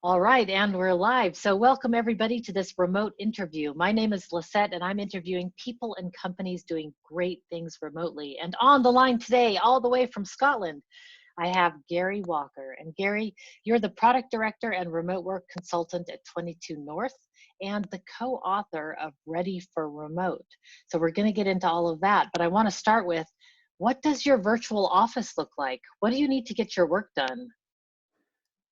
All right, and we're live. So welcome everybody to this remote interview. My name is Lisette and I'm interviewing people and companies doing great things remotely. And on the line today, all the way from Scotland, I have Gary Walker. And Gary, you're the product director and remote work consultant at 22North and the co-author of Ready for Remote. So we're going to get into all of that, but I want to start with, what does your virtual office look like? What do you need to get your work done?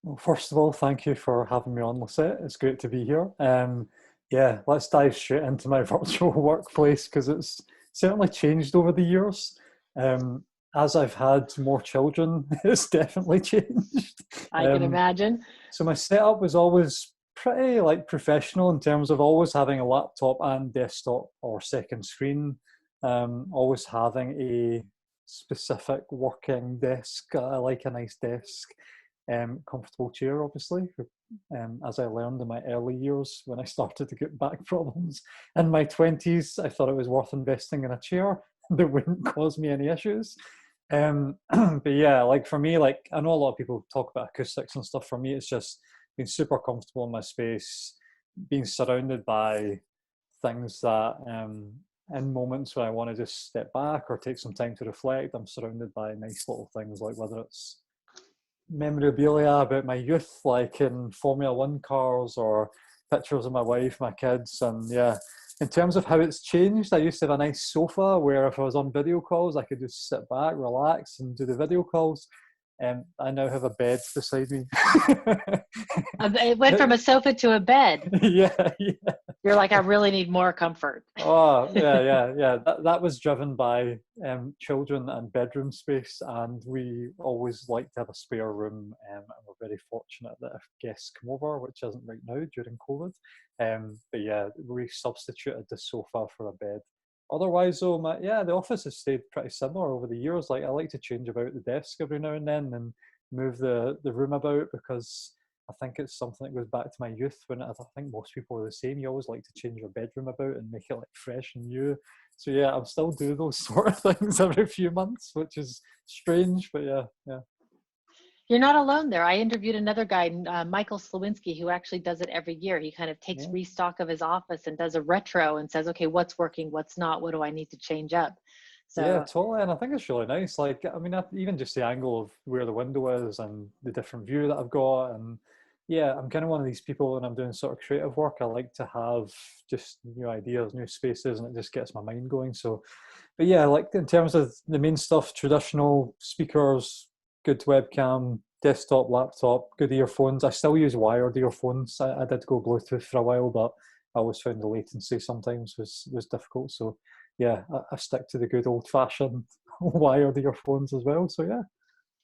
Well, first of all, thank you for having me on, Lisette. It's great to be here. Yeah, let's dive straight into my virtual workplace because it's certainly changed over the years. As I've had more children, it's definitely changed. I can imagine. So my setup was always pretty professional in terms of always having a laptop and desktop or second screen, always having a specific working desk. I like a nice desk. Comfortable chair, obviously, as I learned in my early years when I started to get back problems. In my 20s, I thought it was worth investing in a chair that wouldn't cause me any issues. But yeah, for me, I know a lot of people talk about acoustics and stuff. For me, it's just being super comfortable in my space, being surrounded by things that in moments where I want to just step back or take some time to reflect, I'm surrounded by nice little things, like whether it's memorabilia about my youth, like in Formula One cars, or pictures of my wife, my kids. And yeah, in terms of how it's changed, I used to have a nice sofa where if I was on video calls, I could just sit back, relax, and do the video calls. I now have a bed beside me. It went from a sofa to a bed. Yeah, yeah. You're like, I really need more comfort. Oh, yeah. That was driven by children and bedroom space, and we always like to have a spare room, and we're very fortunate that if guests come over, which isn't right now during COVID, but yeah, we substituted the sofa for a bed. Otherwise, though, the office has stayed pretty similar over the years. Like, I like to change about the desk every now and then and move the room about because I think it's something that goes back to my youth when I think most people are the same. You always like to change your bedroom about and make it fresh and new. So yeah, I'm still doing those sort of things every few months, which is strange, but yeah. You're not alone there. I interviewed another guy, Michael Slawinski, who actually does it every year. He kind of takes Yeah. restock of his office and does a retro and says, okay, what's working, what's not, what do I need to change up? Yeah, So totally. And I think it's really nice. Even just the angle of where the window is and the different view that I've got. And yeah, I'm kind of one of these people when I'm doing sort of creative work, I like to have just new ideas, new spaces, and it just gets my mind going. So, but yeah, in terms of the main stuff, traditional speakers, good webcam, desktop, laptop, good earphones. I still use wired earphones. I did go Bluetooth for a while, but I always found the latency sometimes was difficult. So yeah, I stick to the good old-fashioned wired earphones as well. So yeah.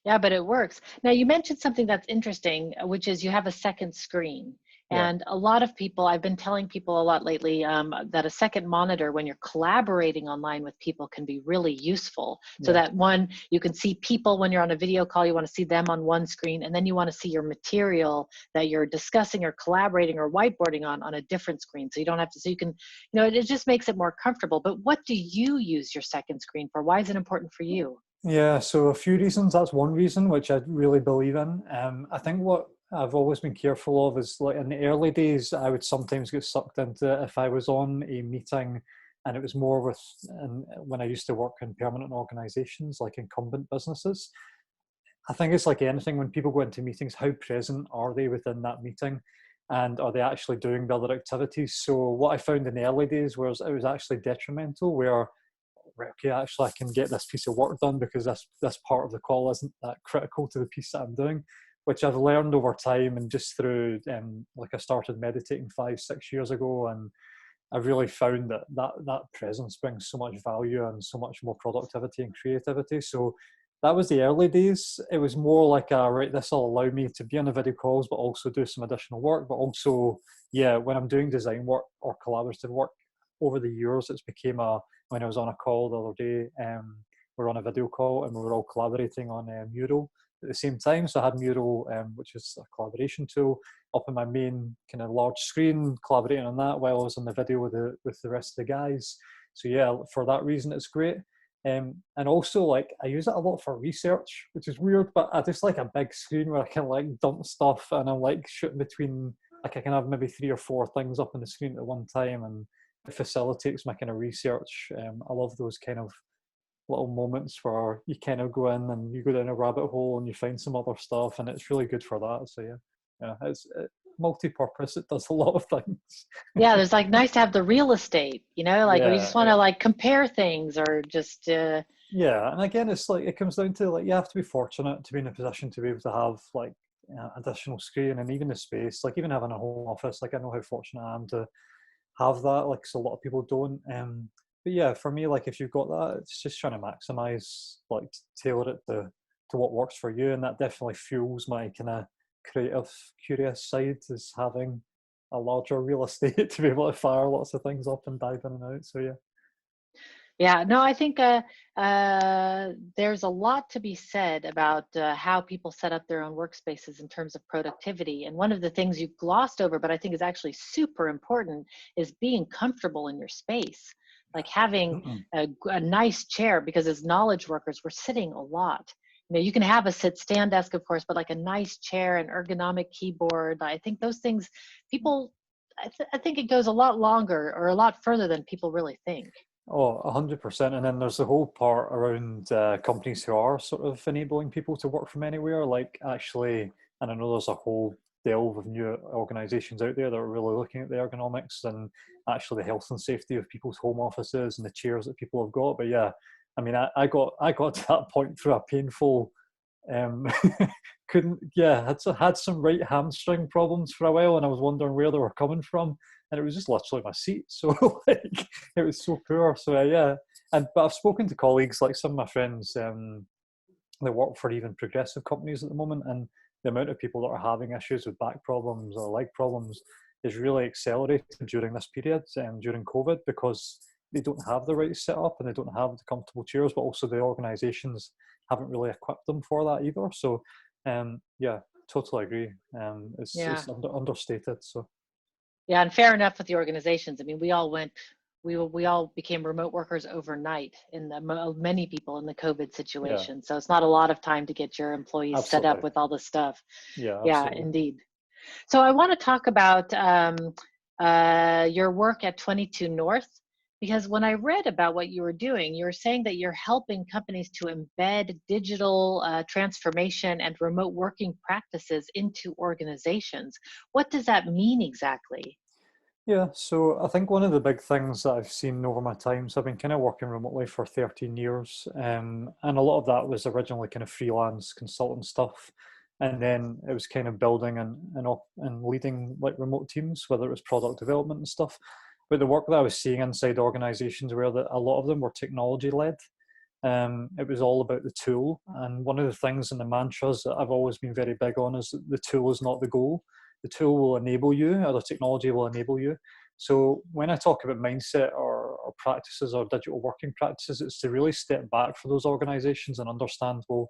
yeah, but it works. Now, you mentioned something that's interesting, which is you have a second screen. Yeah. And a lot of people, I've been telling people a lot lately that a second monitor when you're collaborating online with people can be really useful. So Yeah. that one, you can see people when you're on a video call, you want to see them on one screen, and then you want to see your material that you're discussing or collaborating or whiteboarding on a different screen. So you don't have to, so you can, it just makes it more comfortable. But what do you use your second screen for? Why is it important for you? Yeah, so a few reasons. That's one reason, which I really believe in. I think what I've always been careful of is, in the early days, I would sometimes get sucked into it if I was on a meeting and it was more and when I used to work in permanent organizations, like incumbent businesses. I think it's like anything, when people go into meetings, how present are they within that meeting? And are they actually doing the other activities? So what I found in the early days was it was actually detrimental, where right, okay, actually I can get this piece of work done because this part of the call isn't that critical to the piece that I'm doing, which I've learned over time and just through, I started meditating 5-6 years ago, and I've really found that presence brings so much value and so much more productivity and creativity. So that was the early days. It was more like, right, this will allow me to be on the video calls, but also do some additional work. But also, yeah, when I'm doing design work or collaborative work, over the years, it's became when I was on a call the other day, we were on a video call and we were all collaborating on Mural at the same time. So I had Mural, which is a collaboration tool, up on my main kind of large screen, collaborating on that while I was on the video with the rest of the guys. So yeah, for that reason, it's great. And also, like, I use it a lot for research, which is weird, but I just like a big screen where I can like dump stuff, and I'm like shooting between, like I can have maybe 3 or 4 things up on the screen at one time, and it facilitates my kind of research. I love those kind of little moments where you kind of go in and you go down a rabbit hole and you find some other stuff, and it's really good for that. So yeah, it's multi-purpose. It does a lot of things. Yeah, there's like nice to have the real estate, like we Yeah, just want to like compare things or just yeah, and again, it's like it comes down to like you have to be fortunate to be in a position to be able to have like additional screen and even the space. Like even having a home office, like I know how fortunate I am to have that. Like, so a lot of people don't. But yeah, for me, like if you've got that, it's just trying to maximize, like tailor it to what works for you, and that definitely fuels my kind of creative, curious side, is having a larger real estate to be able to fire lots of things up and dive in and out. So yeah. Yeah, no, I think there's a lot to be said about how people set up their own workspaces in terms of productivity. And one of the things you glossed over, but I think is actually super important, is being comfortable in your space. Like having a nice chair, because as knowledge workers, we're sitting a lot. You can have a sit-stand desk, of course, but like a nice chair, an ergonomic keyboard. I think those things, people, I think it goes a lot longer or a lot further than people really think. Oh, 100%. And then there's the whole part around companies who are sort of enabling people to work from anywhere. Like actually, and I know there's a whole delve of new organizations out there that are really looking at the ergonomics and actually the health and safety of people's home offices and the chairs that people have got. But yeah, I mean, I got to that point through a painful, um, couldn't, yeah, had some right hamstring problems for a while, and I was wondering where they were coming from, and it was just literally my seat. So like, it was so poor. So yeah, but I've spoken to colleagues, like some of my friends, they work for even progressive companies at the moment, and the amount of people that are having issues with back problems or leg problems is really accelerated during this period, during COVID, because they don't have the right setup and they don't have the comfortable chairs, but also the organisations haven't really equipped them for that either. So, yeah, totally agree. Yeah. It's understated. So, Yeah, and fair enough with the organizations. I mean, we all became remote workers overnight in many people in the COVID yeah, situation. So it's not a lot of time to get your employees set up absolutely. with all the stuff. Yeah, Yeah, absolutely. indeed. So I want to talk about your work at 22 North, because when I read about what you were doing, you were saying that you're helping companies to embed digital transformation and remote working practices into organizations. What does that mean exactly? Yeah, so I think one of the big things that I've seen over my time, so I've been kind of working remotely for 13 years, and a lot of that was originally kind of freelance consultant stuff, and then it was kind of building and leading like remote teams, whether it was product development and stuff. But the work that I was seeing inside organizations were that a lot of them were technology led. It was all about the tool, and one of the things in the mantras that I've always been very big on is that the tool is not the goal. The tool will enable you, or the technology will enable you. So when I talk about mindset or practices or digital working practices, it's to really step back for those organizations and understand, well,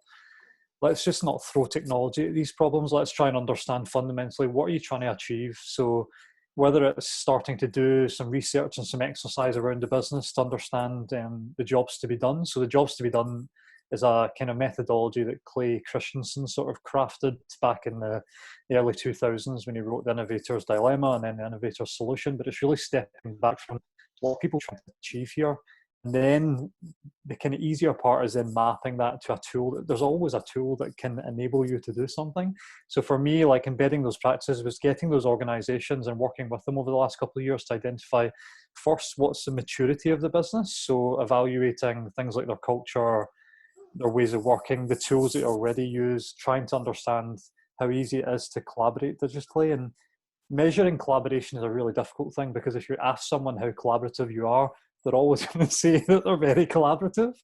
let's just not throw technology at these problems. Let's try and understand fundamentally, what are you trying to achieve? So whether it's starting to do some research and some exercise around the business to understand the jobs to be done. So the jobs to be done is a kind of methodology that Clay Christensen sort of crafted back in the early 2000s when he wrote The Innovator's Dilemma and then The Innovator's Solution. But it's really stepping back from what people trying to achieve here. And then the kind of easier part is then mapping that to a tool. There's always a tool that can enable you to do something. So for me, like embedding those practices was getting those organizations and working with them over the last couple of years to identify first, what's the maturity of the business. So evaluating things like their culture, their ways of working, the tools that you already use, trying to understand how easy it is to collaborate digitally. And measuring collaboration is a really difficult thing, because if you ask someone how collaborative you are, they're always going to say that they're very collaborative.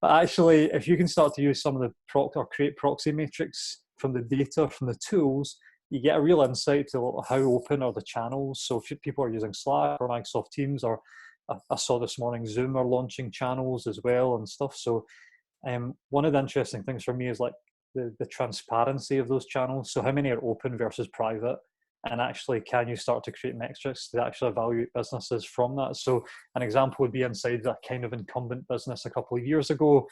But actually, if you can start to use some of the or create proxy matrix from the data from the tools, you get a real insight to how open are the channels. So if people are using Slack or Microsoft Teams, or I saw this morning Zoom are launching channels as well and stuff. So one of the interesting things for me is like the transparency of those channels. So how many are open versus private? and actually can you start to create metrics to actually evaluate businesses from that. So an example would be inside that kind of incumbent business a couple of years ago,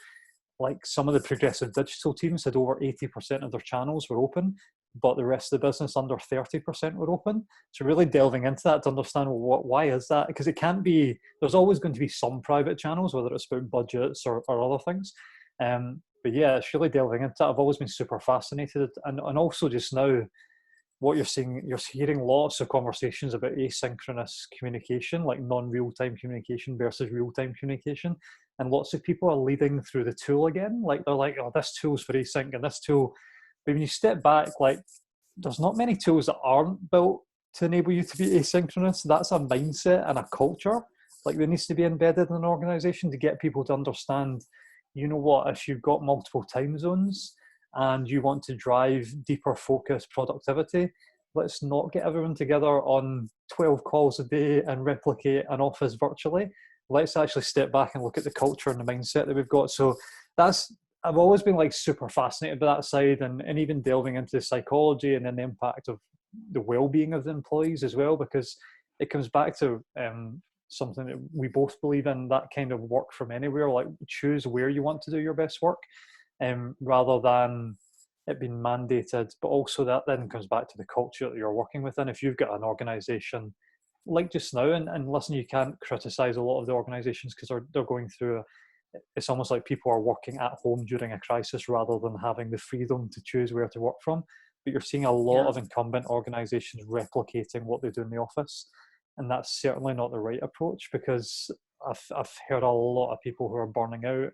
like some of the progressive digital teams had over 80% of their channels were open, but the rest of the business under 30% were open. So really delving into that to understand why is that? Because it can't be, there's always going to be some private channels, whether it's about budgets or other things. But yeah, it's really delving into that. I've always been super fascinated. And also just now, what you're seeing, you're hearing lots of conversations about asynchronous communication, like non-real-time communication versus real-time communication. And lots of people are leading through the tool again. Like they're like, oh, this tool's for async and this tool. But when you step back, like there's not many tools that aren't built to enable you to be asynchronous. That's a mindset and a culture. Like there needs to be embedded in an organization to get people to understand, you know what, if you've got multiple time zones and you want to drive deeper focus productivity, let's not get everyone together on 12 calls a day and replicate an office virtually. Let's actually step back and look at the culture and the mindset that we've got. So that's, I've always been like super fascinated by that side, and even delving into the psychology and then the impact of the well-being of the employees as well, because it comes back to something that we both believe in, that kind of work from anywhere, like choose where you want to do your best work, rather than it being mandated. But also that then comes back to the culture that you're working within. If you've got an organization like just now, and listen, you can't criticize a lot of the organizations because they're going through it's almost like people are working at home during a crisis rather than having the freedom to choose where to work from. But you're seeing a lot of incumbent organizations replicating what they do in the office, and that's certainly not the right approach, because I've heard a lot of people who are burning out,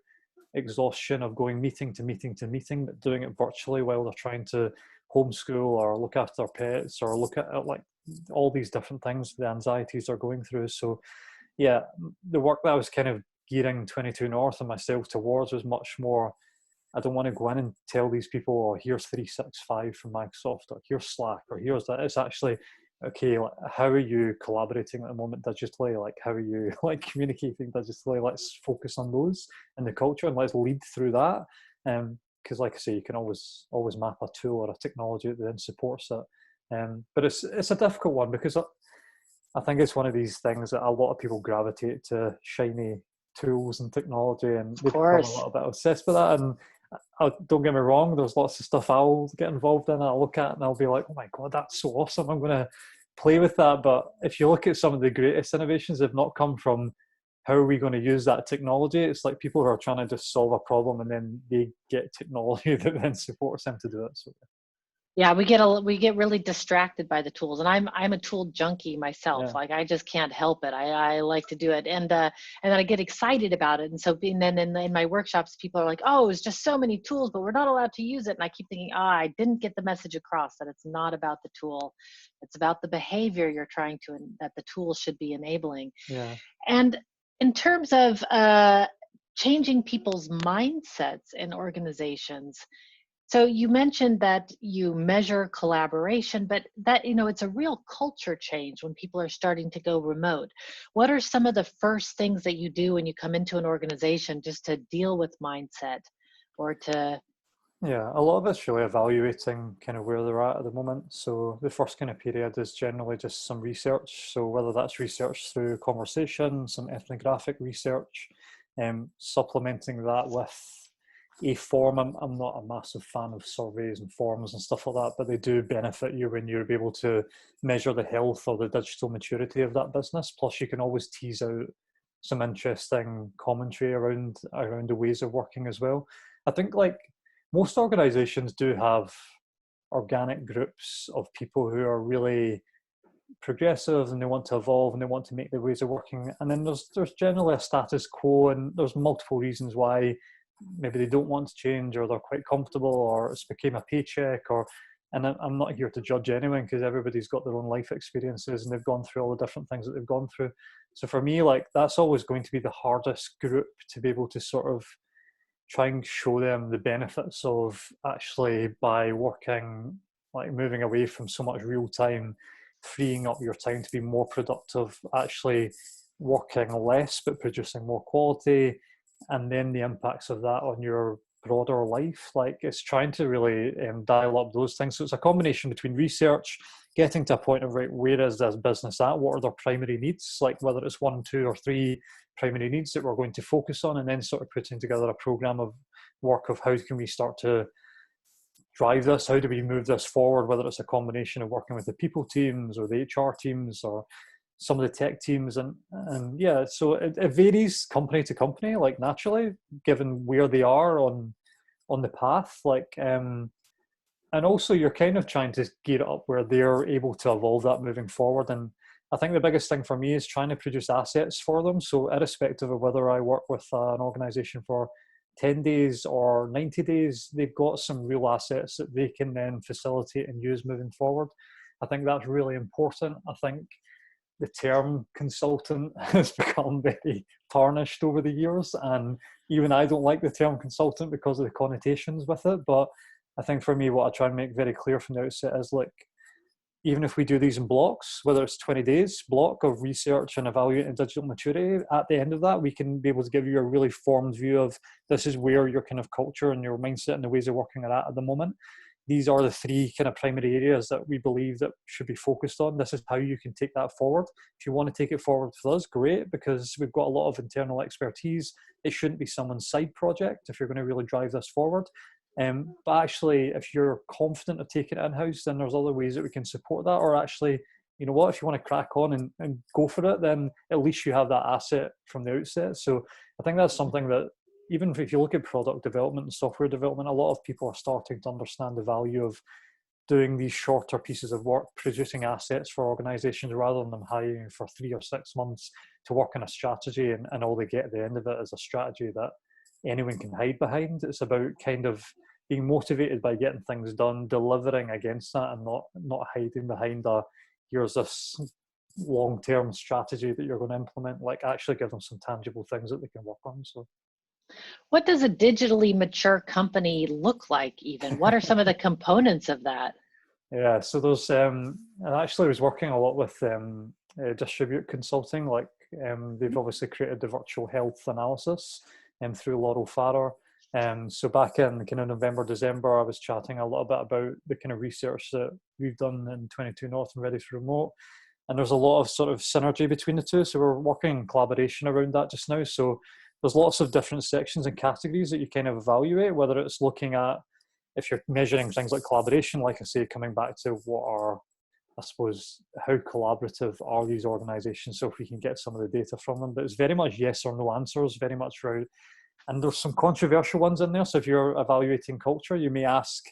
exhaustion of going meeting to meeting to meeting, but doing it virtually while they're trying to homeschool or look after their pets or look at like all these different things, the anxieties they're going through. So yeah, the work that I was kind of gearing 22 North and myself towards was much more, I don't want to go in and tell these people, oh, here's 365 from Microsoft, or here's Slack, or here's that. It's actually, okay, like, how are you collaborating at the moment digitally? Like, how are you like communicating digitally? Let's focus on those and the culture, and let's lead through that. Because like I say, you can always map a tool or a technology that then supports it. But it's a difficult one, because I think it's one of these things that a lot of people gravitate to shiny tools and technology, and they become a little bit obsessed with that. And don't get me wrong, there's lots of stuff I'll get involved in, I'll look at and I'll be like, oh my God, that's so awesome, I'm going to play with that. But if you look at some of the greatest innovations, they've not come from how are we going to use that technology. It's like people who are trying to just solve a problem and then they get technology that then supports them to do it. So yeah, we get really distracted by the tools, and I'm a tool junkie myself. yeah. Like I just can't help it. I like to do it, and then I get excited about it. And so then in my workshops, people are like, "Oh, it's just so many tools, but we're not allowed to use it." And I keep thinking, I didn't get the message across that it's not about the tool, it's about the behavior you're trying to, that the tool should be enabling. Yeah. And in terms of changing people's mindsets in organizations. So you mentioned that you measure collaboration, but that, it's a real culture change when people are starting to go remote. What are some of the first things that you do when you come into an organization just to deal with mindset or to? Yeah, a lot of it's really evaluating kind of where they're at the moment. So the first kind of period is generally just some research. So whether that's research through conversation, some ethnographic research, supplementing that with a form. I'm not a massive fan of surveys and forms and stuff like that, but they do benefit you when you're able to measure the health or the digital maturity of that business. Plus you can always tease out some interesting commentary around the ways of working as well. I think like most organizations do have organic groups of people who are really progressive and they want to evolve and they want to make their ways of working. And then there's generally a status quo, and there's multiple reasons why maybe they don't want to change, or they're quite comfortable, or it's became a paycheck, and I'm not here to judge anyone, because everybody's got their own life experiences and they've gone through all the different things that they've gone through. So for me, like that's always going to be the hardest group to be able to sort of try and show them the benefits of actually, by working, like moving away from so much real time, freeing up your time to be more productive, actually working less but producing more quality, and then the impacts of that on your broader life. Like it's trying to really dial up those things. So it's a combination between research, getting to a point of, right, where is this business at? What are their primary needs? Like whether it's 1, 2, or 3 primary needs that we're going to focus on, and then sort of putting together a program of work of how can we start to drive this? How do we move this forward? Whether it's a combination of working with the people teams or the HR teams or some of the tech teams, and yeah, so it varies company to company, like naturally, given where they are on the path, like and also you're kind of trying to gear it up where they're able to evolve that moving forward. And I think the biggest thing for me is trying to produce assets for them. So irrespective of whether I work with an organization for 10 days or 90 days, they've got some real assets that they can then facilitate and use moving forward. I think that's really important. I think the term consultant has become very tarnished over the years, and even I don't like the term consultant because of the connotations with it. But I think for me, what I try and make very clear from the outset is, like, even if we do these in blocks, whether it's 20 days block of research and evaluating digital maturity, at the end of that, we can be able to give you a really formed view of this is where your kind of culture and your mindset and the ways of working are at the moment. These are the 3 kind of primary areas that we believe that should be focused on. This is how you can take that forward. If you want to take it forward with us, great, because we've got a lot of internal expertise. It shouldn't be someone's side project if you're going to really drive this forward. But actually, if you're confident of taking it in-house, then there's other ways that we can support that. Or actually, you know what, if you want to crack on and go for it, then at least you have that asset from the outset. So I think that's something that, even if you look at product development and software development, a lot of people are starting to understand the value of doing these shorter pieces of work, producing assets for organizations, rather than them hiring for 3 or 6 months to work on a strategy, and all they get at the end of it is a strategy that anyone can hide behind. It's about kind of being motivated by getting things done, delivering against that, and not hiding behind here's this long-term strategy that you're going to implement. Like, actually give them some tangible things that they can work on. So What does a digitally mature company look like even? What are some of the components of that? yeah, so there's I actually was working a lot with Distribute Consulting. Like they've obviously created the virtual health analysis through Laurel Farrer. So back in kind of November, December, I was chatting a little bit about the kind of research that we've done in 22North and Ready for Remote. And there's a lot of sort of synergy between the two. So we're working in collaboration around that just now. So there's lots of different sections and categories that you kind of evaluate, whether it's looking at, if you're measuring things like collaboration, like I say, coming back to what are, I suppose, how collaborative are these organizations? So if we can get some of the data from them, but it's very much yes or no answers, very much right. And there's some controversial ones in there. So if you're evaluating culture, you may ask,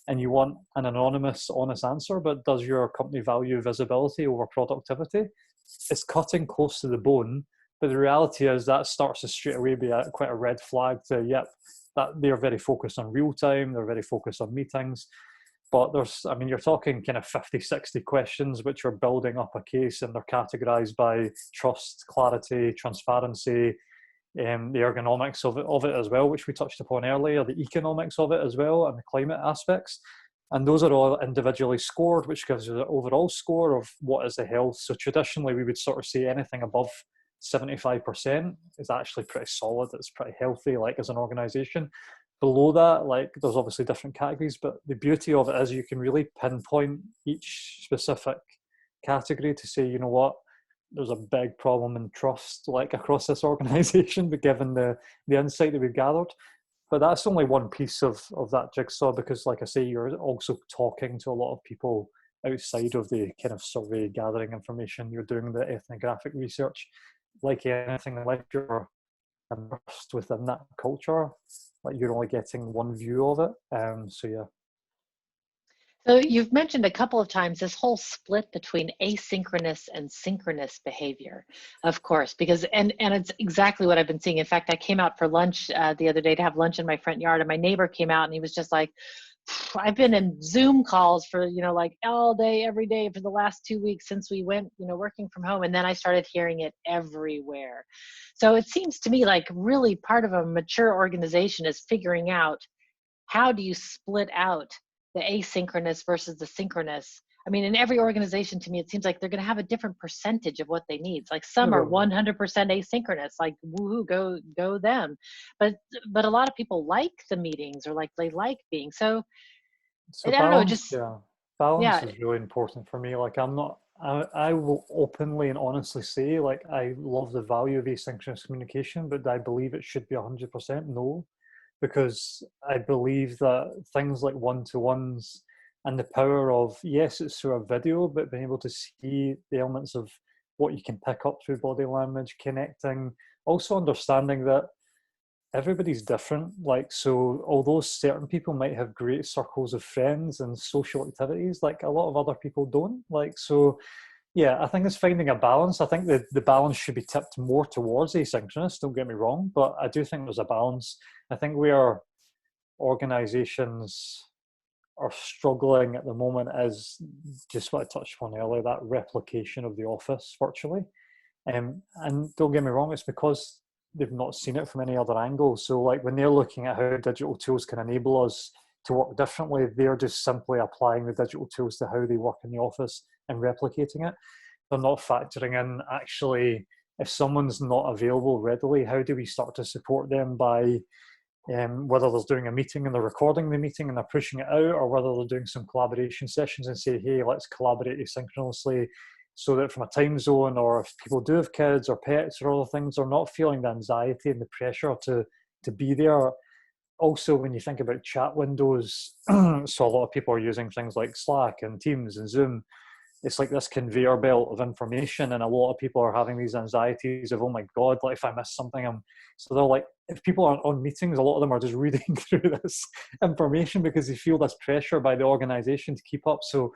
and you want an anonymous, honest answer, but does your company value visibility over productivity? It's cutting close to the bone, but the reality is that starts to straight away be quite a red flag to, yep, that they're very focused on real time, they're very focused on meetings. But there's, I mean, you're talking kind of 50, 60 questions which are building up a case, and they're categorized by trust, clarity, transparency, the ergonomics of it as well, which we touched upon earlier, the economics of it as well, and the climate aspects. And those are all individually scored, which gives you the overall score of what is the health. So traditionally, we would sort of say anything above 75% is actually pretty solid. It's pretty healthy, like as an organization. Below that, like there's obviously different categories, but the beauty of it is you can really pinpoint each specific category to say, you know what, there's a big problem in trust, like across this organization, but given the insight that we've gathered. But that's only one piece of that jigsaw, because like I say, you're also talking to a lot of people outside of the kind of survey gathering information. You're doing the ethnographic research. Like anything, like you're immersed within that culture, like you're only getting one view of it. So yeah. So you've mentioned a couple of times this whole split between asynchronous and synchronous behavior, of course, because, and it's exactly what I've been seeing. In fact, I came out for lunch the other day to have lunch in my front yard, and my neighbor came out and he was just like, I've been in Zoom calls for, like all day, every day for the last 2 weeks since we went, working from home. And then I started hearing it everywhere. So it seems to me like really part of a mature organization is figuring out, how do you split out the asynchronous versus the synchronous? I mean, in every organization, to me, it seems like they're going to have a different percentage of what they need. It's like some are Well, 100% asynchronous, like woohoo, go them. But a lot of people like the meetings, or like they like being. So so I don't know, balance, just yeah, balance yeah, is really important for me. Like I'm not, I will openly and honestly say, like I love the value of asynchronous communication, but I believe it should be 100% no, because I believe that things like one-to-ones and the power of, yes, it's through a video, but being able to see the elements of what you can pick up through body language, connecting, also understanding that everybody's different. Like, so although certain people might have great circles of friends and social activities, like a lot of other people don't. Like, so yeah, I think it's finding a balance. I think the balance should be tipped more towards asynchronous, don't get me wrong, but I do think there's a balance. I think where organizations are struggling at the moment is just what I touched on earlier, that replication of the office virtually. And don't get me wrong, it's because they've not seen it from any other angle. So like when they're looking at how digital tools can enable us to work differently, they're just simply applying the digital tools to how they work in the office and replicating it. They're not factoring in actually, if someone's not available readily, how do we start to support them by whether they're doing a meeting and they're recording the meeting and they're pushing it out, or whether they're doing some collaboration sessions and say, hey, let's collaborate asynchronously, so that from a time zone, or if people do have kids or pets or other things, they're not feeling the anxiety and the pressure to be there. Also, when you think about chat windows, so a lot of people are using things like Slack and Teams and Zoom. It's like this conveyor belt of information, and a lot of people are having these anxieties of, oh my god, like if I miss something, so they're like, if people aren't on meetings, a lot of them are just reading through this information because they feel this pressure by the organization to keep up. So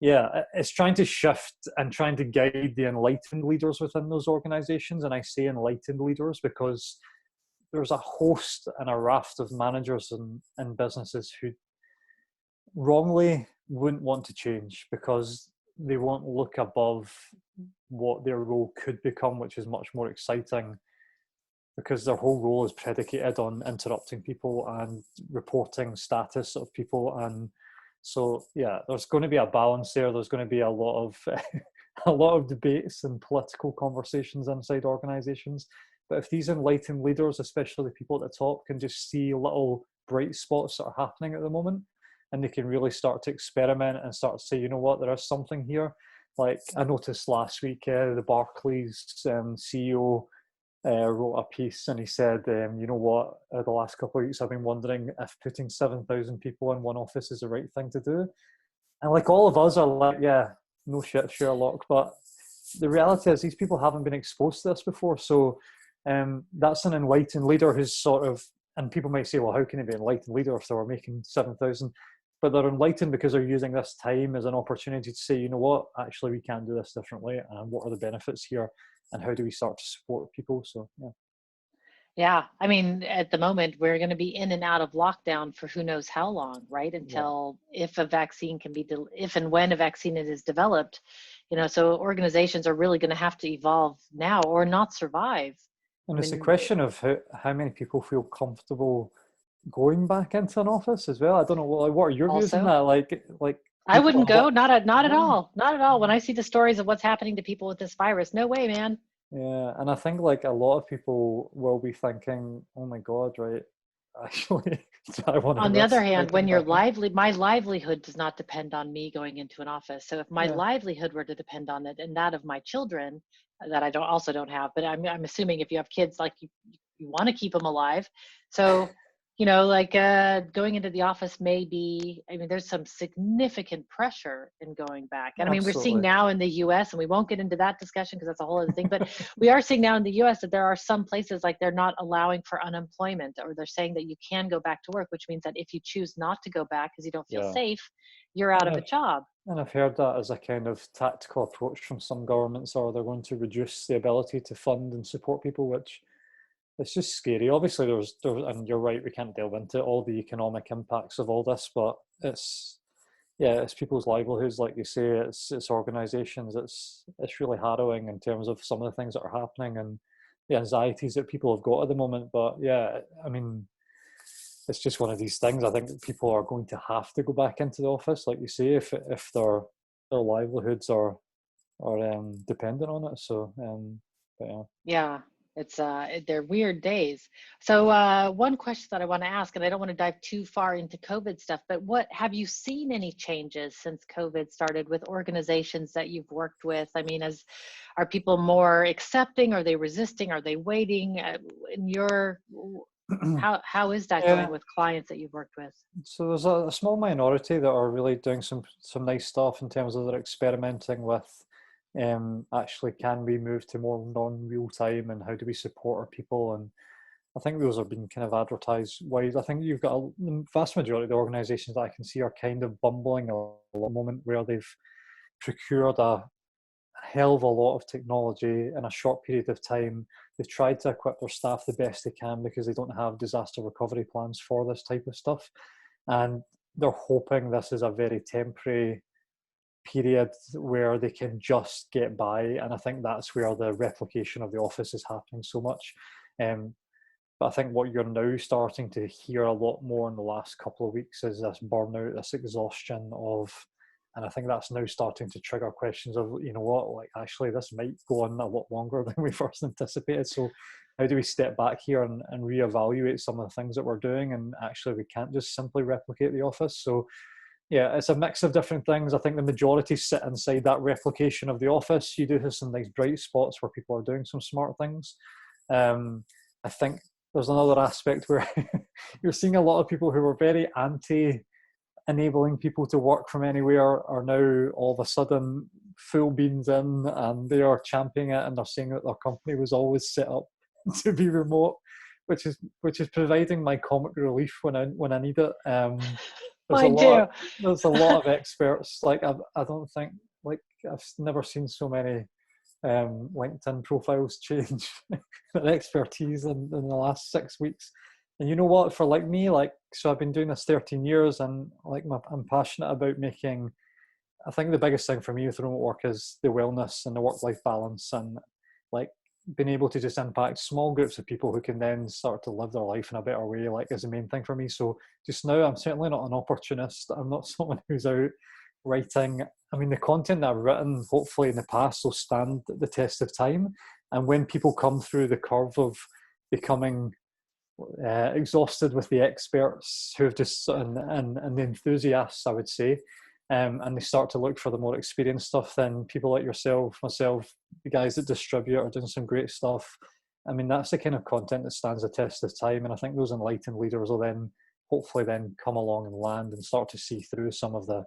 yeah, it's trying to shift and trying to guide the enlightened leaders within those organizations. And I say enlightened leaders because there's a host and a raft of managers and businesses who wrongly wouldn't want to change because they won't look above what their role could become, which is much more exciting, because their whole role is predicated on interrupting people and reporting status of people. And so yeah, there's going to be a balance there. There's going to be a lot of a lot of debates and political conversations inside organizations. But if these enlightened leaders, especially the people at the top, can just see little bright spots that are happening at the moment, and they can really start to experiment and start to say, you know what, there is something here. Like I noticed last week, the Barclays CEO wrote a piece, and he said, you know what, the last couple of weeks I've been wondering if putting 7,000 people in one office is the right thing to do. And like all of us are like, yeah, no shit, Sherlock. But the reality is these people haven't been exposed to this before. So that's an enlightened leader who's sort of, and people might say, well, how can it be an enlightened leader if they were making 7,000? But they're enlightened because they're using this time as an opportunity to say, you know what, actually we can do this differently, and what are the benefits here, and how do we start to support people? So yeah. yeah. I mean, at the moment, we're going to be in and out of lockdown for who knows how long, right? Yeah. Until if a vaccine can be, if and when a vaccine is developed, so organizations are really going to have to evolve now or not survive. And I it's a mean, question of how many people feel comfortable going back into an office as well. I don't know. What are your views on also, that? Like I people wouldn't are go, what? not at No. all, not at all. When I see the stories of what's happening to people with this virus, no way, man. Yeah, and I think like a lot of people will be thinking, "Oh my God, right? Actually, I want to On the other risk hand, when getting your back in." my livelihood does not depend on me going into an office. So if my Yeah, livelihood were to depend on it, and that of my children, that I don't have, but I'm assuming if you have kids, like you want to keep them alive. So, like going into the office may be, I mean, there's some significant pressure in going back. And I mean, we're seeing absolutely. now in the US, and we won't get into that discussion because that's a whole other thing, but we are seeing now in the US that there are some places like they're not allowing for unemployment, or they're saying that you can go back to work, which means that if you choose not to go back because you don't feel Yeah, safe, you're out and of a job. I've heard that as a kind of tactical approach from some governments, or they're going to reduce the ability to fund and support people, which it's just scary. Obviously, and you're right, we can't delve into all the economic impacts of all this, but it's, yeah, it's people's livelihoods, like you say. It's organisations. It's really harrowing in terms of some of the things that are happening and the anxieties that people have got at the moment. But yeah, I mean, it's just one of these things. I think people are going to have to go back into the office, like you say, if they're their livelihoods are dependent on it. So, but yeah. Yeah, it's they're weird days. So one question that I want to ask, and I don't want to dive too far into COVID stuff, but what have you seen any changes since COVID started with organizations that you've worked with? I mean, are people more accepting? Are they resisting? Are they waiting? In your how is that going Yeah. with clients that you've worked with? So there's a small minority that are really doing some nice stuff in terms of they're experimenting with actually can we move to more non-real time and how do we support our people, and I think those are being kind of advertised wide. I think you've got the vast majority of the organisations that I can see are kind of bumbling a moment where they've procured a hell of a lot of technology in a short period of time. They've tried to equip their staff the best they can because they don't have disaster recovery plans for this type of stuff. And they're hoping this is a very temporary period where they can just get by. And I think that's where the replication of the office is happening so much. But I think what you're now starting to hear a lot more in the last couple of weeks is this burnout, this exhaustion of, and I think that's now starting to trigger questions of, you know what, like actually this might go on a lot longer than we first anticipated. So how do we step back here and reevaluate some of the things that we're doing? And actually we can't just simply replicate the office. So yeah, it's a mix of different things. I think the majority sit inside that replication of the office. You do have some nice bright spots where people are doing some smart things. I think there's another aspect where you're seeing a lot of people who were very anti enabling people to work from anywhere are now all of a sudden full beans in, and they are championing it, and they're saying that their company was always set up to be remote, which is providing my comic relief when I need it. There's a I lot do. of, there's a lot of experts. Like I don't think, like I've never seen so many LinkedIn profiles change their expertise in the last 6 weeks. And you know what, for like me, like, so I've been doing this 13 years and like I'm passionate about making, I think the biggest thing for me with remote work is the wellness and the work-life balance, and like being able to just impact small groups of people who can then start to live their life in a better way, like is the main thing for me. So just now I'm certainly not an opportunist. I'm not someone who's out writing. I mean, the content that I've written, hopefully in the past, will stand the test of time. And when people come through the curve of becoming exhausted with the experts who have just and the enthusiasts, I would say, and they start to look for the more experienced stuff, then people like yourself, myself, the guys that distribute are doing some great stuff. I mean, that's the kind of content that stands the test of time, and I think those enlightened leaders will then hopefully then come along and land and start to see through some of the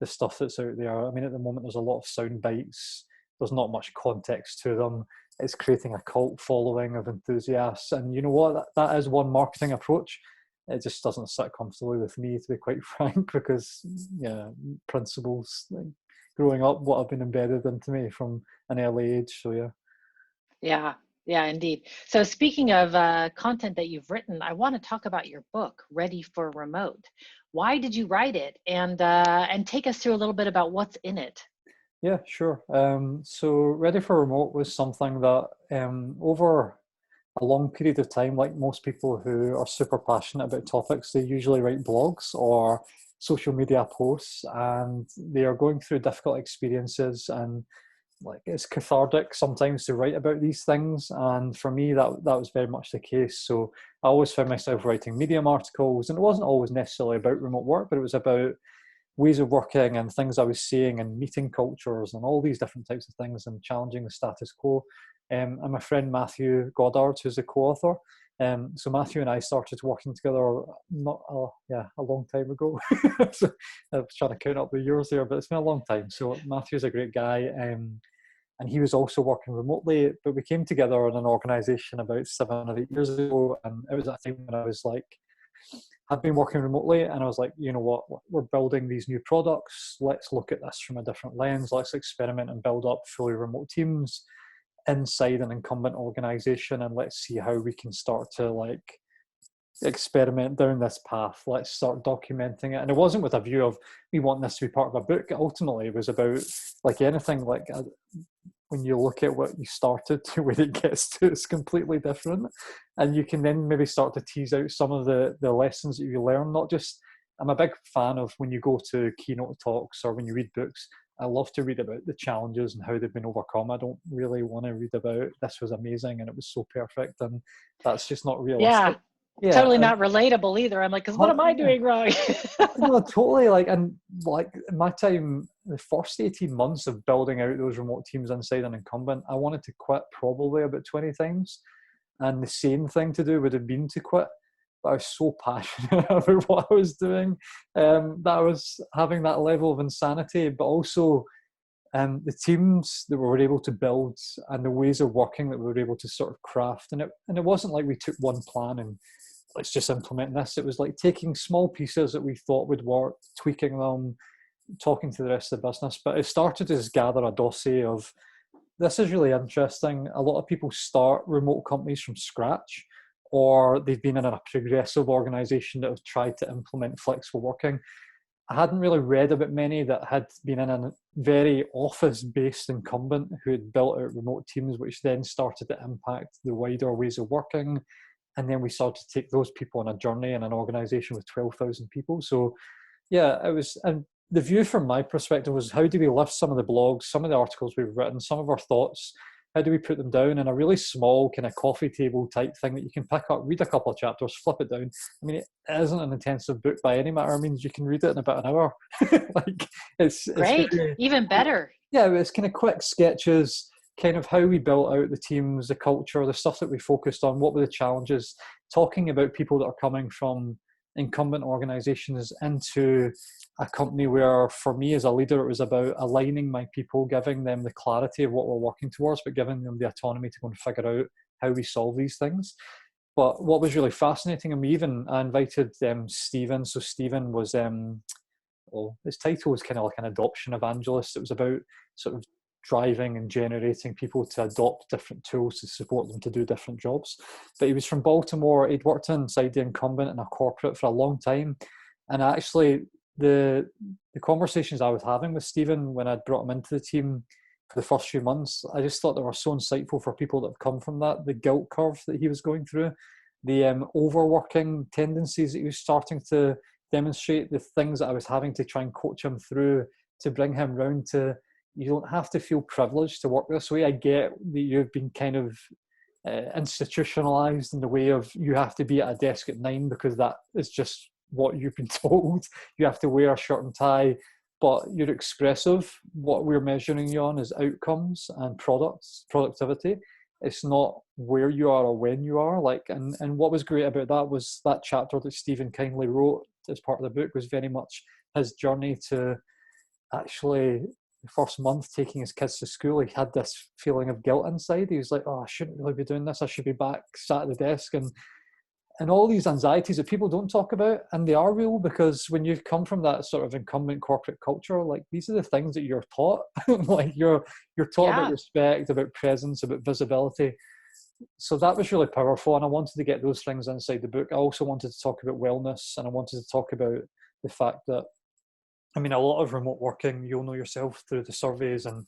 stuff that's out there. I mean, at the moment, there's a lot of sound bites. There's not much context to them. It's creating a cult following of enthusiasts. And you know what? That is one marketing approach. It just doesn't sit comfortably with me, to be quite frank, because yeah, principles like, growing up, what have been embedded into me from an early age. So yeah. Yeah, yeah, indeed. So speaking of content that you've written, I want to talk about your book, Ready for Remote. Why did you write it? And take us through a little bit about what's in it. Yeah, sure. So Ready for Remote was something that over a long period of time, like most people who are super passionate about topics, they usually write blogs or social media posts, and they are going through difficult experiences, and like it's cathartic sometimes to write about these things. And for me, that was very much the case. So I always found myself writing Medium articles, and it wasn't always necessarily about remote work, but it was about ways of working and things I was seeing and meeting cultures and all these different types of things and challenging the status quo. And my friend Matthew Goddard, who's the co-author. So Matthew and I started working together a long time ago. So I was trying to count up the years there, but it's been a long time. So Matthew's a great guy. And he was also working remotely, but we came together in an organization about 7 or 8 years ago. And it was at a time when I was like, I've been working remotely, and I was like, you know what, we're building these new products. Let's look at this from a different lens. Let's experiment and build up fully remote teams inside an incumbent organization, and let's see how we can start to like experiment down this path. Let's start documenting it. And it wasn't with a view of we want this to be part of a book. Ultimately, it was about like anything. Like when you look at what you started to where it gets to, it's completely different. And you can then maybe start to tease out some of the lessons that you learn. Not just, I'm a big fan of when you go to keynote talks or when you read books, I love to read about the challenges and how they've been overcome. I don't really want to read about this was amazing and it was so perfect, and that's just not Yeah, realistic. Yeah, totally and not relatable either. I'm like, because what am I yeah, doing wrong? no, totally. Like, and like my time, the first 18 months of building out those remote teams inside an incumbent, I wanted to quit probably about 20 times. And the same thing to do would have been to quit. But I was so passionate about what I was doing, that I was having that level of insanity, but also the teams that we were able to build and the ways of working that we were able to sort of craft. And it wasn't like we took one plan and let's just implement this. It was like taking small pieces that we thought would work, tweaking them, talking to the rest of the business. But it started as gather a dossier of this is really interesting. A lot of people start remote companies from scratch, or they've been in a progressive organization that have tried to implement flexible working. I hadn't really read about many that had been in a very office-based incumbent who had built out remote teams, which then started to impact the wider ways of working. And then we started to take those people on a journey in an organization with 12,000 people. So yeah, it was, and the view from my perspective was how do we lift some of the blogs, some of the articles we've written, some of our thoughts, how do we put them down in a really small kind of coffee table type thing that you can pick up, read a couple of chapters, flip it down. I mean, it isn't an intensive book by any matter. It means you can read it in about an hour. Like it's Great, very, even better. yeah, it's kind of quick sketches, kind of how we built out the teams, the culture, the stuff that we focused on, what were the challenges, talking about people that are coming from incumbent organizations into a company where, for me as a leader, it was about aligning my people, giving them the clarity of what we're working towards, but giving them the autonomy to go and figure out how we solve these things. But what was really fascinating, and I invited Stephen. So Stephen was, well, his title was kind of like an adoption evangelist. It was about sort of driving and generating people to adopt different tools to support them to do different jobs. But he was from Baltimore. He'd worked inside the incumbent in a corporate for a long time. And actually, the conversations I was having with Stephen when I'd brought him into the team for the first few months, I just thought they were so insightful for people that have come from that, the guilt curve that he was going through, the overworking tendencies that he was starting to demonstrate, the things that I was having to try and coach him through to bring him round to, you don't have to feel privileged to work this way. I get that you've been kind of institutionalized in the way of you have to be at a desk at 9 because that is just what you've been told. You have to wear a shirt and tie, but you're expressive. What we're measuring you on is outcomes and productivity. It's not where you are or when you are. Like, and what was great about that was that chapter that Stephen kindly wrote as part of the book was very much his journey to actually the first month taking his kids to school. He had this feeling of guilt inside. He was like, oh, I shouldn't really be doing this. I should be back sat at the desk. And all these anxieties that people don't talk about, and they are real because when you come from that sort of incumbent corporate culture, like these are the things that you're taught. Like you're taught about Yeah. respect, about presence, about visibility. So that was really powerful, and I wanted to get those things inside the book. I also wanted to talk about wellness, and I wanted to talk about the fact that, I mean, a lot of remote working, you'll know yourself through the surveys, and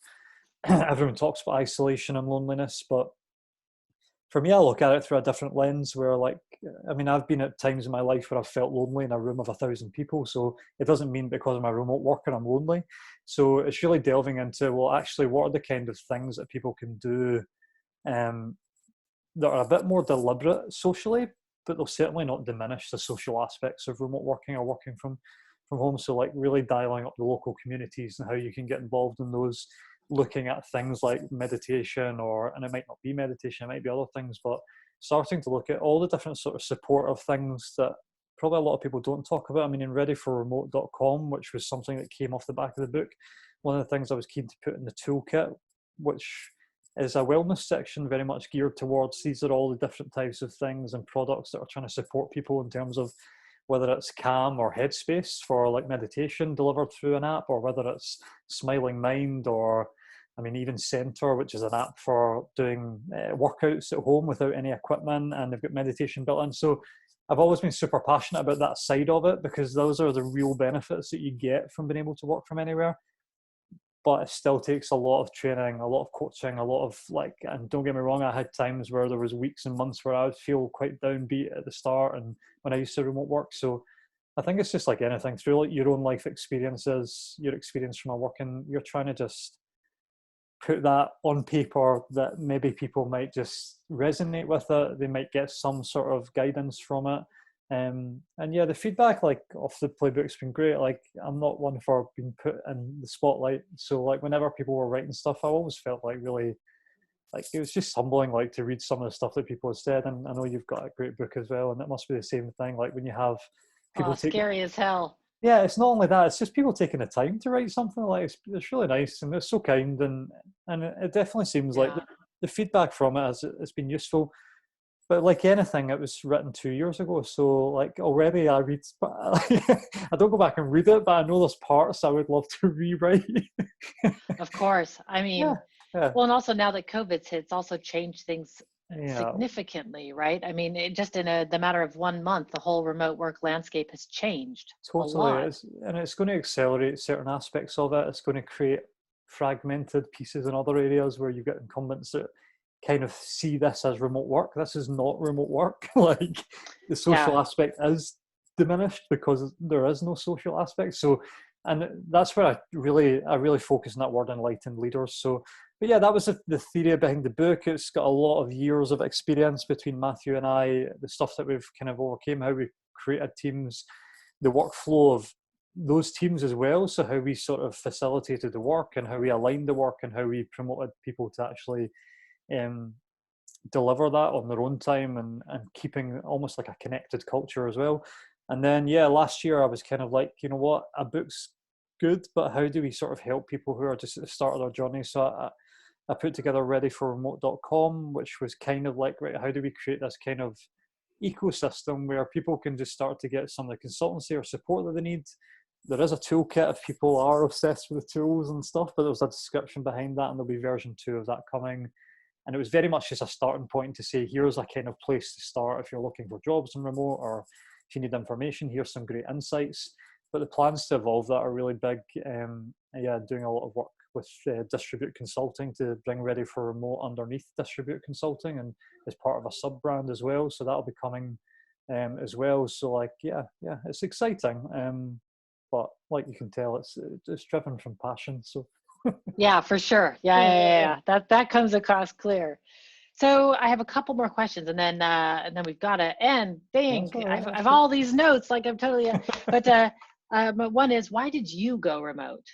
everyone talks about isolation and loneliness, but for me, I look at it through a different lens where, like, I mean, I've been at times in my life where I've felt lonely in a room of 1,000 people. So it doesn't mean because of my remote worker, I'm lonely. So it's really delving into, well, actually, what are the kind of things that people can do that are a bit more deliberate socially, but they'll certainly not diminish the social aspects of remote working or working from home. So like really dialing up the local communities and how you can get involved in those, looking at things like meditation, or, and it might not be meditation, it might be other things, but starting to look at all the different sort of supportive things that probably a lot of people don't talk about. I mean, in readyforremote.com, which was something that came off the back of the book, one of the things I was keen to put in the toolkit, which is a wellness section very much geared towards, these are all the different types of things and products that are trying to support people in terms of whether it's Calm or Headspace for like meditation delivered through an app, or whether it's Smiling Mind, or I mean, even Center, which is an app for doing workouts at home without any equipment, and they've got meditation built in. So I've always been super passionate about that side of it because those are the real benefits that you get from being able to work from anywhere. But it still takes a lot of training, a lot of coaching, a lot of like, and don't get me wrong, I had times where there was weeks and months where I would feel quite downbeat at the start and when I used to remote work. So I think it's just like anything through like your own life experiences, your experience from a working, you're trying to just put that on paper that maybe people might just resonate with it. They might get some sort of guidance from it. And yeah, the feedback like off the playbook's been great. Like I'm not one for being put in the spotlight. So like whenever people were writing stuff, I always felt like really like it was just humbling like to read some of the stuff that people have said. And I know you've got a great book as well, and it must be the same thing. Like when you have Oh, people take scary as hell. yeah, it's not only that; it's just people taking the time to write something. Like it's really nice and it's so kind, and it definitely seems like Yeah. the feedback from it has been useful. But like anything, it was written 2 years ago, so like already I read. I don't go back and read it, but I know there's parts I would love to rewrite. Of course. I Yeah, mean, yeah, well, and also now that COVID's hit, it's also changed things yeah. significantly, right? I mean, just in the matter of 1 month, the whole remote work landscape has changed a Totally, lot. and it's going to accelerate certain aspects of it. It's going to create fragmented pieces in other areas where you've got incumbents that kind of see this as remote work. This is not remote work. Like the Yeah. social aspect is diminished because there is no social aspect. So, and that's where I really focus on that word enlightened leaders. So, but yeah, that was the theory behind the book. It's got a lot of years of experience between Matthew and I, the stuff that we've kind of overcame, how we created teams, the workflow of those teams as well. So how we sort of facilitated the work and how we aligned the work and how we promoted people to actually um, deliver that on their own time and keeping almost like a connected culture as well. And then, yeah, last year I was kind of like, you know what, a book's good, but how do we sort of help people who are just at the start of their journey? So I put together readyforremote.com, which was kind of like, right, how do we create this kind of ecosystem where people can just start to get some of the consultancy or support that they need. There is a toolkit if people are obsessed with the tools and stuff, but there's a description behind that, and there'll be version 2 of that coming. And it was very much just a starting point to say, here's a kind of place to start if you're looking for jobs in remote, or if you need information, here's some great insights. But the plans to evolve that are really big. Yeah, doing a lot of work with Distribute Consulting to bring Ready for Remote underneath Distribute Consulting and as part of a sub brand as well. So that'll be coming as well. So like, yeah, it's exciting. But like you can tell, it's driven from passion. So Yeah, for sure. Yeah, yeah, yeah, yeah, yeah, yeah. yeah. That comes across clear. So I have a couple more questions, and then we've got to end. Dang, That's all right. I've That's all these notes, like I'm totally. But one is, why did you go remote?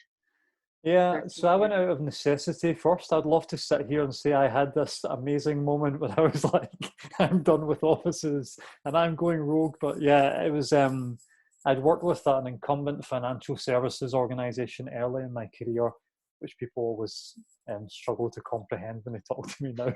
Yeah, Or, so I went out of necessity first. I'd love to sit here and say I had this amazing moment when I was like, I'm done with offices and I'm going rogue. But yeah, it was I'd worked with an incumbent financial services organization early in my career, which people always struggle to comprehend when they talk to me now.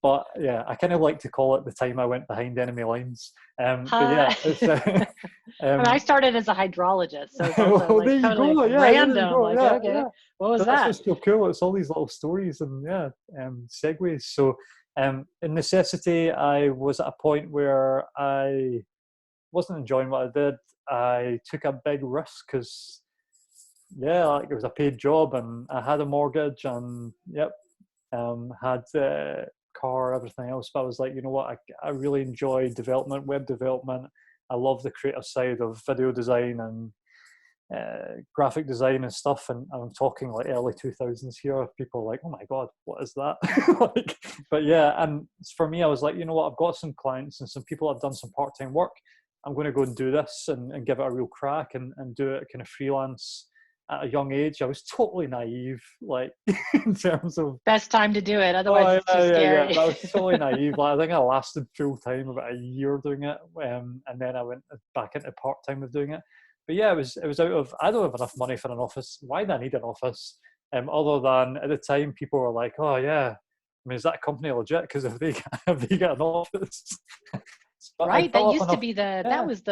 But yeah, I kind of like to call it the time I went behind enemy lines. But huh? yeah, it's I mean, I um, started as a hydrologist, so it's also well, like there you totally go. Yeah, there you random. go. Like, Yeah, okay, yeah. what was But that's that? what's so cool. It's all these little stories and yeah, segues. So, in necessity, I was at a point where I wasn't enjoying what I did. I took a big risk because, yeah, like it was a paid job and I had a mortgage and yep, had car, everything else. But I was like, you know what? I really enjoy development, web development. I love the creative side of video design and graphic design and stuff, and I'm talking like early 2000s here. People are like, oh my god, what is that? Like, but yeah, and for me, I was like, you know what, I've got some clients and some people have done some part-time work. I'm going to go and do this and give it a real crack and do it kind of freelance at a young age. I was totally naive, like in terms of Best time to do it. Otherwise, oh it's too yeah. scary. But I was totally naive. Like, I think I lasted full time about a year doing it, and then I went back into part time of doing it. But yeah, it was out of I don't have enough money for an office. Why do I need an office? Other than at the time, people were like, "Oh yeah, I mean, is that company legit? Because if they if they get an office." But I Right, that built up used to enough. be the Yeah. that was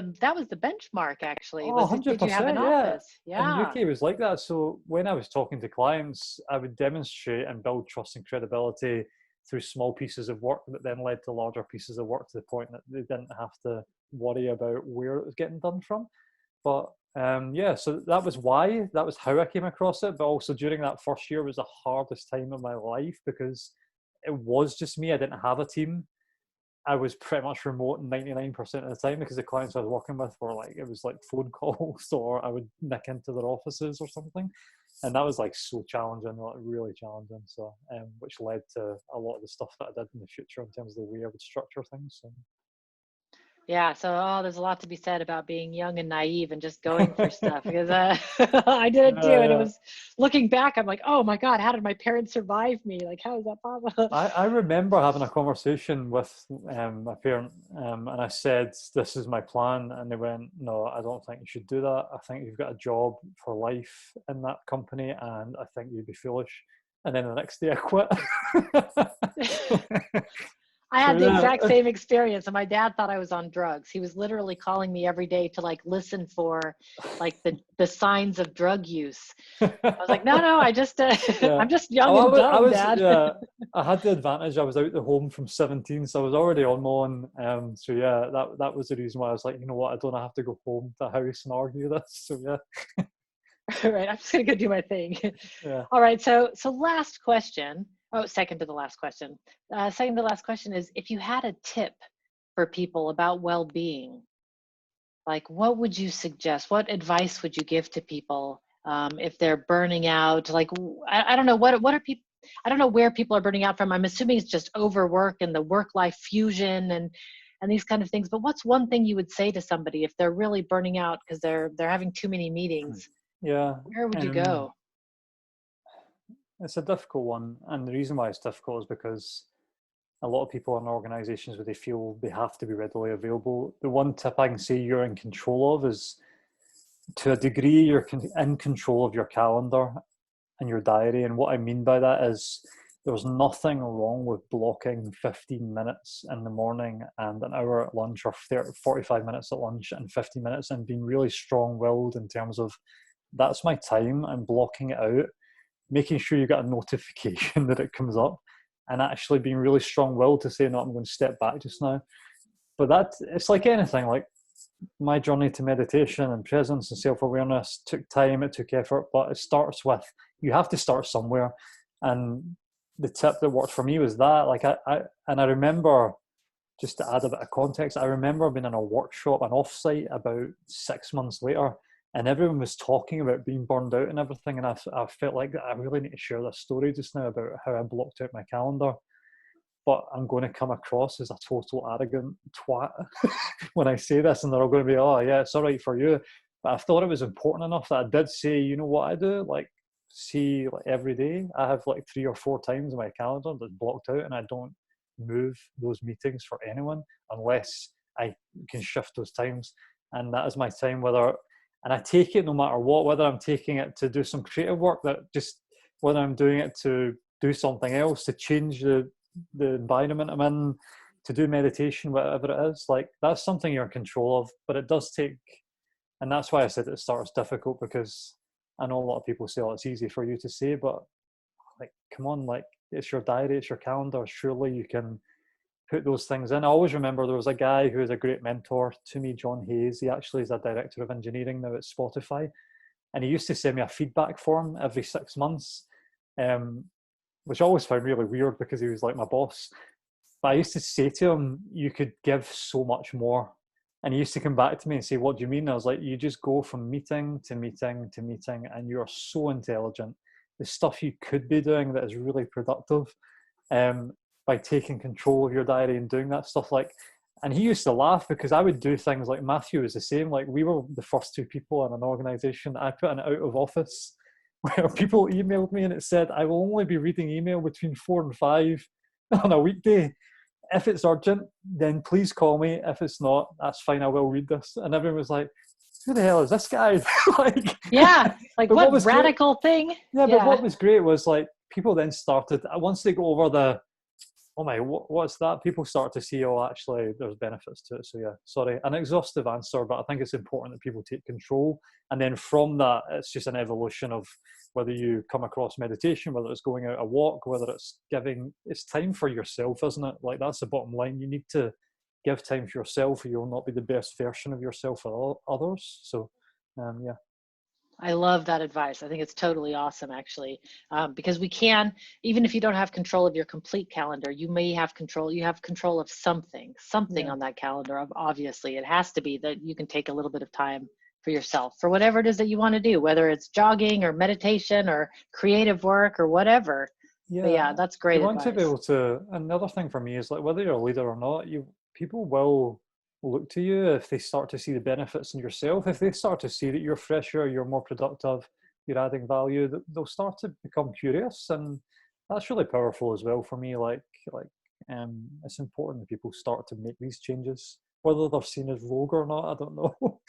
the benchmark actually. Oh, Was it, did you have an 100%, yeah. office? In the Yeah. UK, it was like that. So when I was talking to clients, I would demonstrate and build trust and credibility through small pieces of work that then led to larger pieces of work to the point that they didn't have to worry about where it was getting done from. But yeah, so that was why, that was how I came across it. But also during that first year was the hardest time of my life because it was just me. I didn't have a team. I was pretty much remote 99% of the time because the clients I was working with were like, it was like phone calls or I would nick into their offices or something. And that was like so challenging, like really challenging. So, which led to a lot of the stuff that I did in the future in terms of the way I would structure things. So. Yeah, so there's a lot to be said about being young and naive and just going for stuff because I did it too, and it Yeah. was looking back, I'm like, oh my God, how did my parents survive me? Like, how is that possible? I remember having a conversation with my parent, and I said, "This is my plan," and they went, "No, I don't think you should do that. I think you've got a job for life in that company, and I think you'd be foolish." And then the next day, I quit. I So had the yeah, exact same experience, and my dad thought I was on drugs. He was literally calling me every day to like listen for like the signs of drug use. I was like, no, no, I just yeah. I'm just young Oh, and I dumb, was, Dad. yeah. I had the advantage. I was out the home from 17, so I was already on my own. So yeah, that was the reason why I was like, you know what, I don't have to go home to house and argue this. So yeah, Right, I'm just gonna go do my thing. yeah. All right, so last question. Oh, second to the last question. Second to the last question is, if you had a tip for people about well-being, like what would you suggest? What advice would you give to people if they're burning out? Like, I don't know, what are people, I don't know where people are burning out from. I'm assuming it's just overwork and the work-life fusion and these kind of things. But what's one thing you would say to somebody if they're really burning out because they're having too many meetings? Yeah. Where would you go? It's a difficult one, and the reason why it's difficult is because a lot of people in organizations where they feel they have to be readily available. The one tip I can say you're in control of is, to a degree, you're in control of your calendar and your diary. And what I mean by that is there's nothing wrong with blocking 15 minutes in the morning and an hour at lunch, or 30, 45 minutes at lunch and 50 minutes, and being really strong-willed in terms of, that's my time, I'm blocking it out, making sure you get a notification that it comes up, and actually being really strong-willed to say, no, I'm going to step back just now. But that, it's like anything, like my journey to meditation and presence and self-awareness took time, it took effort, but it starts with, you have to start somewhere. And the tip that worked for me was that, like, I remember, just to add a bit of context, I remember being in a workshop, an offsite, about 6 months later, and everyone was talking about being burned out and everything. And I felt like I really need to share this story just now about how I blocked out my calendar. But I'm going to come across as a total arrogant twat when I say this, and they're all going to be, oh yeah, it's all right for you. But I thought it was important enough that I did say, you know what I do? Like, see, like every day, I have like 3 or 4 times in my calendar that's blocked out, and I don't move those meetings for anyone unless I can shift those times. And that is my time, and I take it no matter what, whether I'm taking it to do some creative work, whether I'm doing it to do something else, to change the environment I'm in, to do meditation, whatever it is, like that's something you're in control of. But it does take, and that's why I said at the start it's difficult, because I know a lot of people say, oh, it's easy for you to say, but like, come on, like, it's your diary, it's your calendar, surely you can put those things in. I always remember there was a guy who was a great mentor to me, John Hayes. He actually is a director of engineering now at Spotify, and he used to send me a feedback form every 6 months, which I always found really weird because he was like my boss. But I used to say to him, you could give so much more. And he used to come back to me and say, what do you mean? I was like, you just go from meeting to meeting to meeting, and you're so intelligent. The stuff you could be doing that is really productive, um, by taking control of your diary and doing that stuff. Like, and he used to laugh because I would do things like, Matthew was the same. Like, we were the first 2 people in an organization I put in out of office where people emailed me and it said, I will only be reading email between 4 and 5 on a weekday. If it's urgent, then please call me. If it's not, that's fine, I will read this. And everyone was like, who the hell is this guy? Like, Yeah, like but what what was great, radical thing? yeah, but Yeah. what was great was, like, people then started, once they go over the, oh my, what's that? People start to see, oh, actually, there's benefits to it. So yeah, sorry, an exhaustive answer, but I think it's important that people take control. And then from that, it's just an evolution of whether you come across meditation, whether it's going out a walk, whether it's time for yourself, isn't it? Like, that's the bottom line. You need to give time for yourself, or you'll not be the best version of yourself for others. So, yeah. I love that advice. I think it's totally awesome, actually, because we can, even if you don't have control of your complete calendar, you may have control. You have control of something Yeah. on that calendar. Obviously, it has to be that you can take a little bit of time for yourself for whatever it is that you want to do, whether it's jogging or meditation or creative work or whatever. But Yeah, yeah, that's you great want to be advice. able to. Another thing for me is like whether you're a leader or not, you people will look to you if they start to see the benefits in yourself. If they start to see that you're fresher, you're more productive, you're adding value, they'll start to become curious, and that's really powerful as well for me. It's important that people start to make these changes, whether they're seen as rogue or not. I don't know.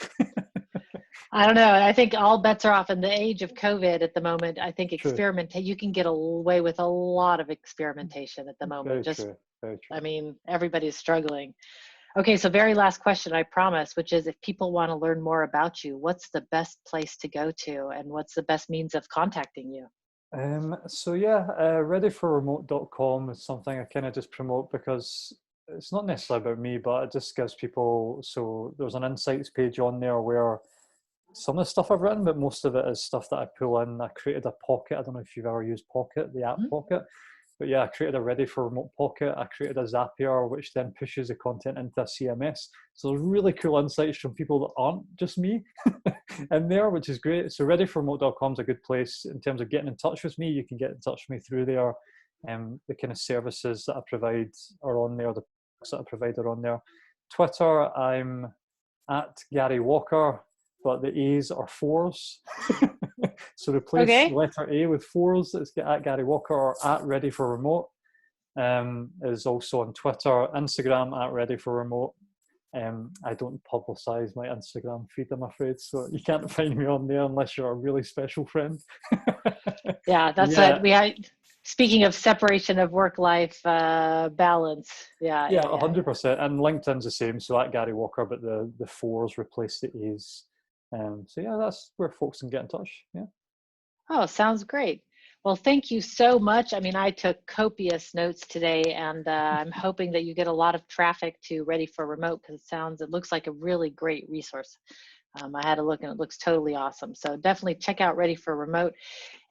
I don't know. I think all bets are off in the age of COVID at the moment. I think True, you can get away with a lot of experimentation at the moment. very Just, true, very true. I mean, everybody's struggling. Okay, so very last question, I promise, which is if people want to learn more about you, what's the best place to go to and what's the best means of contacting you? So yeah, readyforremote.com is something I kind of just promote because it's not necessarily about me, but it just gives people. So there's an insights page on there where some of the stuff I've written, but most of it is stuff that I pull in. I created a Pocket. I don't know if you've ever used Pocket, the app Mhm. Pocket. But yeah, I created a Ready for Remote Pocket. I created a Zapier, which then pushes the content into a CMS. So there's really cool insights from people that aren't just me in there, which is great. So readyforremote.com is a good place in terms of getting in touch with me. You can get in touch with me through there. The kind of services that I provide are on there. The products that I provide are on there. Twitter, I'm at Gary Walker, but the A's are fours. So replace the Okay. letter A with fours. It's at Gary Walker or at Ready for Remote. Is also on Twitter, Instagram at Ready for Remote. I don't publicize my Instagram feed, I'm afraid, so you can't find me on there unless you're a really special friend. Yeah, that's Yeah, what speaking of separation of work life balance. Yeah, yeah, yeah, yeah, yeah. 100%. And LinkedIn's the same, so at Gary Walker, but the fours replace the A's. So yeah, that's where folks can get in touch. Yeah. Oh, sounds great. Well, thank you so much. I mean, I took copious notes today, and I'm hoping that you get a lot of traffic to Ready for Remote because it looks like a really great resource. I had a look and it looks totally awesome. So definitely check out Ready for Remote.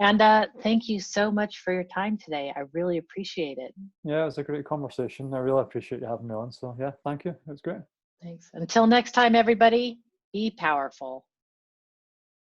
And thank you so much for your time today. I really appreciate it. Yeah, it was a great conversation. I really appreciate you having me on. So yeah, thank you. It was great. Thanks. Until next time, everybody, be powerful.